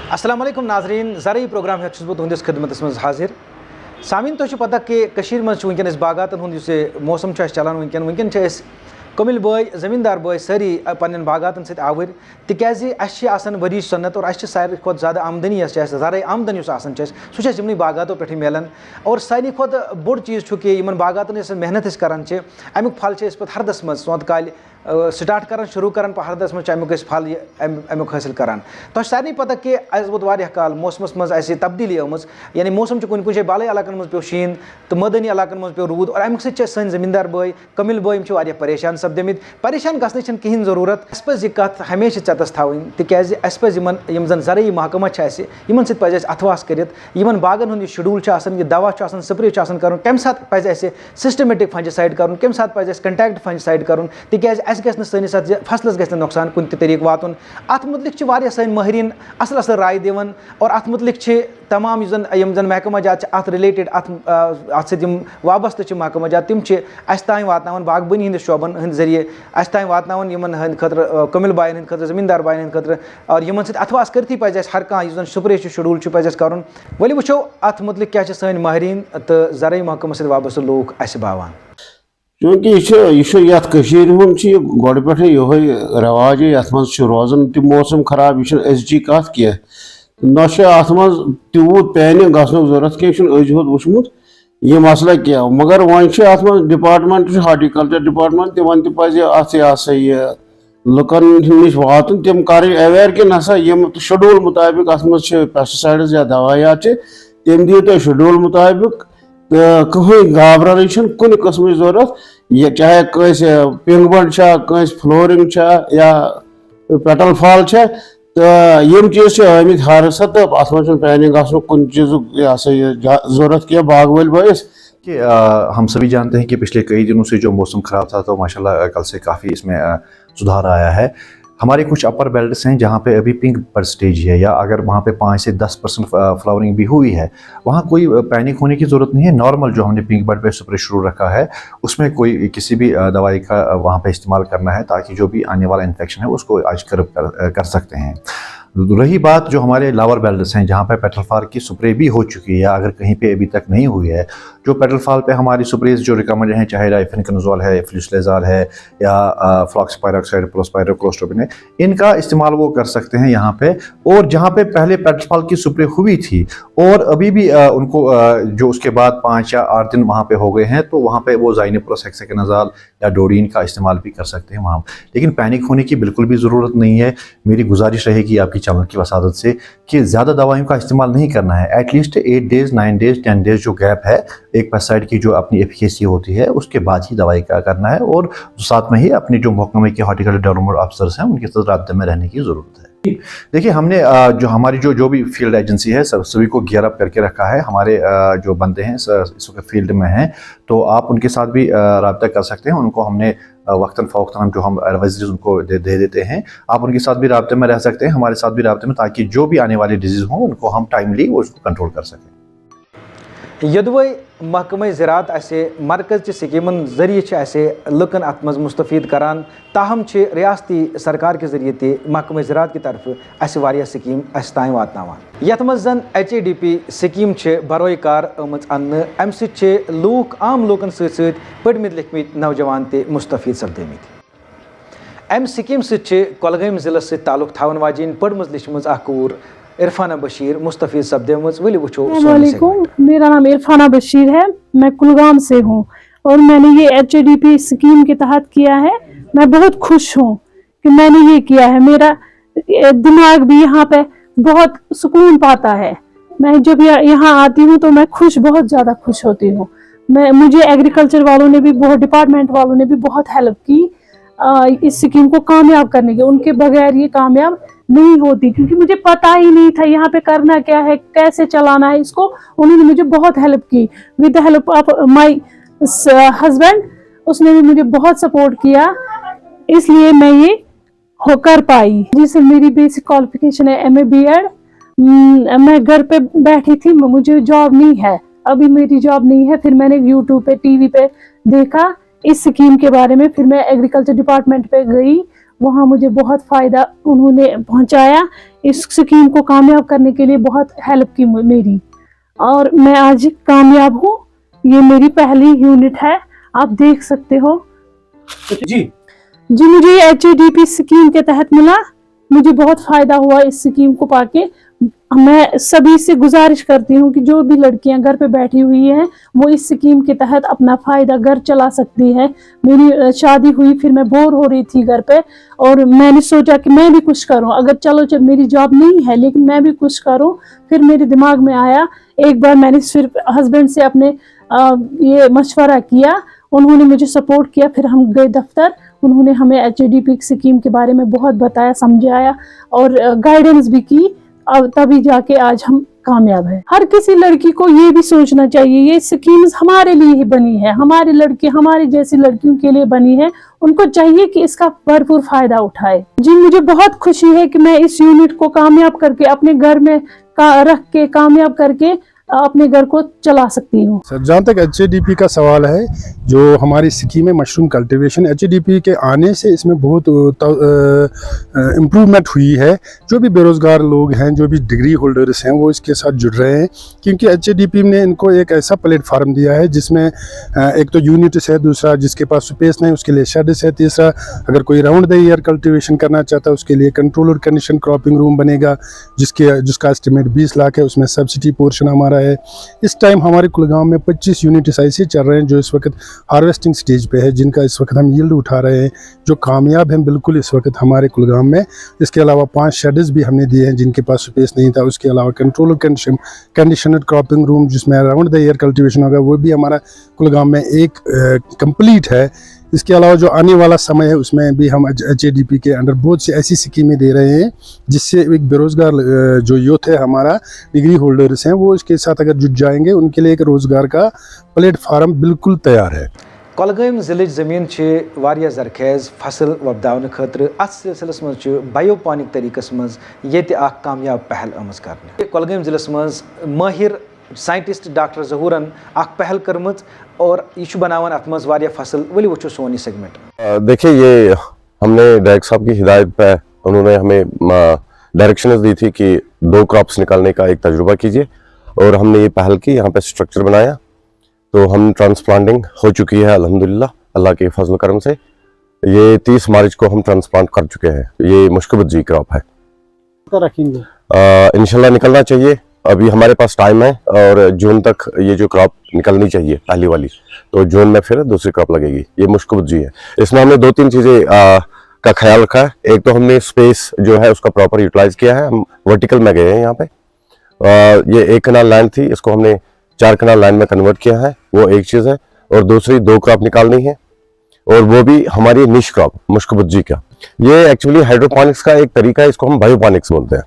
अस्सलाम वालेकुम नाजरीन, ज़रूरी प्रोग्राम है बह तुंदिस खिदमत मज हाजिर। सामीन तो पता कि कशीर मज वनकन बागातन हुंद मौसम चलान वनकन कमिल बॉय ज़मींदार बॉय सारी पन्न बागातन सत आवर तिकाज वरी सन्नत और सारे खुद ज़्यादा आमदनी ज़राई आमदन सह बागातों पे मिलान। और सारे खुद बोड़ चीज़ कि बागातन मेहनत करान अमुक फल पे हरदस मज सोत काल स्टार्ट कर शुरू कर हरदस मज अमुक फल अमुक हासिल करान। तो सारे पता कि वोत वारिया काल मौसमस मज तब्दीली आमज, यानी मौसम कुन कुन बाले इलाकन मज पे शीन तो मदनी इलाकन मज पे रूद और अमुक सन ज़मींदार बॉय कमिल बॉय परेशान सपदमित। परेशान गसन कहीं ज़रूरत पज़ कत हमेशा चतस थी तिकाज पज़ जन ज़रई महकमा पे अथवास कर बागन हूँ शेड्यूल यह दवा स्प्रे कर कम सात पे सिस्टमेटिक फंजिसाइड कर कम सात पे कंटैक्ट फंजिसाइड कर तिकाज सैनिस फसलस गि नुकसान कुन तरीक वातुन। अत मुतलिक सन माहरीन असल असल राय दिवन और अत मुतलिक तमाम जन महकमा जात अत रिलेटेड अत वाबस्त महकमा जात तिम तान वातान बागबानी हंद शोबन हंद जरिए तान वातान हंद खतर कमिल बायन हंद खतर ज़मींदार बायन हंद खतर और इन अथवास करती पे हर कह स्प्रे शेड्यूल पे कर। वली वो अत मुतलिक क्या सन माहरीन तो ज़रई महकमा सत वाबस्त लोग बावान। चूँकि यह गोड़ पे रवाज ये रोजान तह मौसम खराब यह अजी कत कह ना अत तूत पैनिक गसन जरूरत कह अज होत वुचमुत यह मसला क्या। मगर वन अत डिपार्टमेंट हार्टिकल्चर डिपार्टमेंट तिमन तह लुकन नश वातन तम कर अवेयर कि नसा यम शेड्यूल मुताबिक अत पेस्टिसाइड्स या दवायात तम दियो तुम शेड्यूल मुताबिक तो कहीं घाबरान कुन कस्म जरूरत यह चाहे कस पिंग बंड कस फ्लोरिंग या पेटल फॉल तो यम चीज़ आमित हर सा तो अत पैनिक कुन चीज़ जरूरत क्या बाग वाल बयस कि हम सभी जानते हैं कि पिछले कई दिनों से जो मौसम ख़राब था तो माशाल्लाह कल से काफ़ी इसमें सुधार आया है। हमारे कुछ अपर बेल्ट्स हैं जहाँ पे अभी पिंक बर्ड स्टेज है या अगर वहाँ पे 5 से 10% फ्लावरिंग भी हुई है, वहाँ कोई पैनिक होने की ज़रूरत नहीं है। नॉर्मल जो हमने पिंक बर्ड पे स्प्रे शुरू रखा है उसमें कोई किसी भी दवाई का वहाँ पे इस्तेमाल करना है ताकि जो भी आने वाला इन्फेक्शन है उसको आज कर सकते हैं। रही बात जो हमारे लावर बेल्ट्स हैं जहाँ पे पेट्रोल फाल की स्प्रे भी हो चुकी है या अगर कहीं पे अभी तक नहीं हुई है, जो पेट्रोल फाल पे हमारी स्प्रेज जो रिकमेंडेड हैं चाहे डाइफेनकनोजोल है, फ्लूसलेज़ाल है या फ्लॉक्सपायरोक्साइड प्रोस्पायरोक्लोस्ट्रोबिन है, इनका इस्तेमाल वो कर सकते हैं यहाँ पे। और जहाँ पे पहले पेट्रोल फाल की स्प्रे हुई थी और अभी भी उनको जो उसके बाद 5 या 8 दिन वहाँ पे हो गए हैं तो वहाँ पे वो ज़ाइनिप्रोस हेक्साकोनाज़ोल या डोडीन का इस्तेमाल भी कर सकते हैं वहाँ। लेकिन पैनिक होने की बिल्कुल भी ज़रूरत नहीं है। मेरी गुजारिश रहेगी आपकी चैनल की वसादत से कि ज़्यादा दवाइयों का इस्तेमाल नहीं करना है। एटलीस्ट 8 डेज़ 9 डेज़ 10 डेज़ जो गैप है एक पेस्टिसाइड की जो अपनी एफिकेसी होती है उसके बाद ही दवाई का करना है और साथ में ही अपने जो महकमे के हॉर्टिकल्चर डेवलपमेंट अफसर्स हैं उनके साथ राब्ते में रहने की ज़रूरत है। देखिए हमने जो हमारी जो भी फील्ड एजेंसी है सभी को गियर अप करके रखा है। हमारे जो बंदे हैं इस वक्त फील्ड में हैं तो आप उनके साथ भी रब्ता कर सकते हैं। उनको हमने वक्तन फ़वक्तन हम जो हम एडवाइजरीज उनको दे देते हैं, आप उनके साथ भी रब्ते में रह सकते हैं, हमारे साथ भी रब्ते में, ताकि जो भी आने वाली डिजीज़ हों उनको हम टाइमली उसको कंट्रोल कर सकें। यदवे महकमे ज़रात मरकज़ स्कीमन जरिए लुकन अत मज मुस्तफ़ीद करान, ताहम रियासती सरकार के जरिए ते महकमे ज़रात की तरफ वारिया स्कीम तान वातनावान। यथ मज जन HADP स्कीम बरोए कार आमज अन्न, अम लूक आम लूकन सत पढ़मित लिखमित नौजवान ते मुस्तफ़ीद सपदमित। अम स्कीम सलगाम ज़िले से ताल्लुक थावन वाजिन पढ़मज लिखमज कूर इरफाना बशीर मुस्तफ़ीद सपदेमज। वली वो मेरा नाम इरफाना बशीर है, मैं कुलगाम से हूँ और मैंने ये HADP स्कीम के तहत किया है। मैं बहुत खुश हूँ कि मैंने ये किया है। मेरा दिमाग भी यहाँ पे बहुत सुकून पाता है। मैं जब यहाँ आती हूँ तो मैं बहुत ज़्यादा खुश होती हूँ। मुझे एग्रीकल्चर वालों ने भी डिपार्टमेंट वालों ने भी बहुत हेल्प की इस स्कीम को कामयाब करने की। उनके बगैर ये कामयाब नहीं होती, क्योंकि मुझे पता ही नहीं था यहाँ पे करना क्या है, कैसे चलाना है इसको। उन्होंने मुझे बहुत हेल्प की with the help of my husband. उसने भी मुझे बहुत सपोर्ट किया, इसलिए मैं ये कर पाई। जिससे मेरी बेसिक क्वालिफिकेशन है MA BEd। मैं घर पे बैठी थी, मुझे जॉब नहीं है, अभी मेरी जॉब नहीं है। फिर मैंने YouTube पे TV पे देखा इस स्कीम के बारे में, फिर मैं एग्रीकल्चर डिपार्टमेंट पे गई वहाँ मुझे बहुत फ़ायदा उन्होंने पहुँचाया। इस स्कीम को कामयाब करने के लिए बहुत हेल्प की मेरी, और मैं आज कामयाब हूँ। ये मेरी पहली यूनिट है, आप देख सकते हो। जी मुझे HADP स्कीम के तहत मिला, मुझे बहुत फ़ायदा हुआ इस स्कीम को पाके। मैं सभी से गुजारिश करती हूँ कि जो भी लड़कियां घर पे बैठी हुई हैं वो इस स्कीम के तहत अपना फ़ायदा घर चला सकती है। मेरी शादी हुई, फिर मैं बोर हो रही थी घर पे, और मैंने सोचा कि मैं भी कुछ करूँ। अगर चलो जब मेरी जॉब नहीं है लेकिन मैं भी कुछ करूँ। फिर मेरे दिमाग में आया, एक बार मैंने सिर्फ हस्बैंड से अपने ये मशवरा किया, उन्होंने मुझे सपोर्ट किया। फिर हम गए दफ्तर, उन्होंने हमें HADP स्कीम के बारे में बहुत बताया, समझाया और गाइडेंस भी की। अब तभी जाके आज हम कामयाब है। हर किसी लड़की को ये भी सोचना चाहिए, ये स्कीम्स हमारे लिए ही बनी है, हमारी लड़की हमारी जैसी लड़कियों के लिए बनी है। उनको चाहिए कि इसका भरपूर फायदा उठाए। जी मुझे बहुत खुशी है कि मैं इस यूनिट को कामयाब करके अपने घर में रख के कामयाब करके अपने घर को चला सकती हूँ। सर जहाँ तक HADP का सवाल है, जो हमारी स्कीम है मशरूम कल्टीवेशन, HADP के आने से इसमें बहुत इम्प्रूवमेंट हुई है। जो भी बेरोज़गार लोग हैं, जो भी डिग्री होल्डर्स हैं, वो इसके साथ जुड़ रहे हैं, क्योंकि HADP ने इनको एक ऐसा प्लेटफार्म दिया है जिसमें एक तो यूनिट्स है, दूसरा जिसके पास स्पेस नहीं उसके लिए शेड्स है, तीसरा अगर कोई राउंड द ईयर कल्टीवेशन करना चाहता है उसके लिए कंट्रोल और कंडीशन क्रॉपिंग रूम बनेगा, जिसका एस्टिमेट 20 लाख है। उसमें सब्सिडी पोर्शन हमारा है। इस टाइम हमारे कुलगाम में 25 यूनिट्स ऐसे चल रहे हैं जो इस वक्त हार्वेस्टिंग स्टेज पे है, जिनका इस वक्त हम यील्ड उठा रहे हैं, जो कामयाब हैं बिल्कुल इस वक्त हमारे कुलगाम में। इसके अलावा 5 शेड्स भी हमने दिए हैं जिनके पास स्पेस नहीं था। उसके अलावा कंट्रोल कंडीशनर क्रॉपिंग रूम जिसमें राउंड द ईयर कल्टीवेशन होगा, वो भी हमारा कुलगाम में एक कंप्लीट है। इसके अलावा जो आने वाला समय है उसमें भी हम HADP के अंडर बहुत सी ऐसी स्कीमें दे रहे हैं जिससे एक बेरोज़गार जो यूथ है हमारा, डिग्री होल्डर्स हैं, वो इसके साथ अगर जुट जाएंगे उनके लिए एक रोज़गार का प्लेटफार्म बिल्कुल तैयार है। कोलगाम ज़िले ज़मीन वारिया ज़रखेज़ फसल वपदावन खतर अत सिलसिलस मज बायोपानिक तरीक़स मज ये कामयाब पहल आमज कर। कोलगाम ज़िलस मज माहिर साइंटिस्ट डॉक्टर ज़हूरन पहल करमत और यह बनावन अत मज वारिया फसल। वली वो सोन ये सेगमेंट। देखिए, ये हमने डायरेक्टर साहब की हिदायत पे उन्होंने हमें डायरेक्शंस दी थी कि 2 क्रॉप्स निकालने का एक तजुर्बा कीजिए, और हमने ये पहल की, यहाँ पे स्ट्रक्चर बनाया, तो हम ट्रांसप्लांटिंग हो चुकी है अल्हम्दुलिल्लाह अल्लाह के फजल करम से। ये 30 मार्च को हम ट्रांसप्लांट कर चुके हैं। ये मुश्किल क्रॉप है, रखेंगे इंशाल्लाह निकलना चाहिए। अभी हमारे पास टाइम है और जून तक ये जो क्रॉप निकलनी चाहिए पहली वाली, तो जून में फिर दूसरी क्रॉप लगेगी। ये मुश्किल है। इसमें हमने 2-3 चीज़ें का ख्याल रखा है। एक तो हमने स्पेस जो है उसका प्रॉपर यूटिलाइज किया है। हम वर्टिकल में गए हैं। यहाँ पे ये 1 कनाल लैंड थी, इसको हमने 4 कनाल लैंड में कन्वर्ट किया है, वो एक चीज़ है। और दूसरी 2 क्रॉप निकालनी है, और वो भी हमारी निश क्रॉप मुश्किल का। ये एक्चुअली हाइड्रोपोनिक्स का एक तरीका है, इसको हम बायोपोनिक्स बोलते हैं।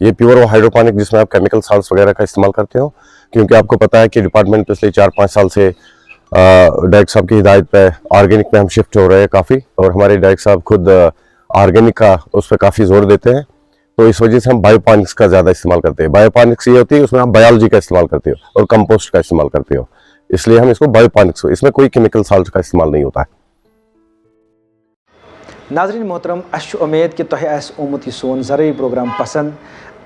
ये प्योर वो हाइड्रोपोनिक जिसमें आप केमिकल साल्ट्स वगैरह का इस्तेमाल करते हो, क्योंकि आपको पता है कि डिपार्टमेंट पिछले 4-5 साल से डायरेक्टर साहब की हिदायत पे ऑर्गेनिक में हम शिफ्ट हो रहे हैं काफ़ी, और हमारे डायरेक्टर साहब खुद ऑर्गेनिक का उस पर काफ़ी जोर देते हैं। तो इस वजह से हम बायोपोनिक्स का ज़्यादा इस्तेमाल करते हैं। बायोपोनिक्स ये होती है उसमें आप बायोलॉजी का इस्तेमाल करते हो और कंपोस्ट का इस्तेमाल करते हो, इसलिए हम इसको बायोपोनिक्स, इसमें कोई केमिकल साल्ट का इस्तेमाल नहीं होता है। नाज़रीन मोहतरम, अश उम्मीद कि तुह आमुत यह सोन ज़रूरी प्रोग्राम पसंद।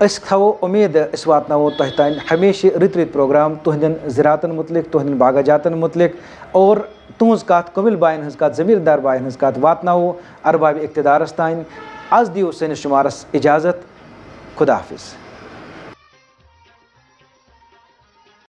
थो उम्मीद वातनो तुह तान हमेशा रित प्रोग्राम तुहदन ज़रातन मुतलिक, तुहदन बागाजातन मुतलिक, और तुहज कत कमिल बायन हज कत, ज़मीरदार बायन हज कत वातनो अरबाब इक़्तिदारस तान। आज दियो सैनिस शुमारस इजाज़त। खुदा हाफिज़।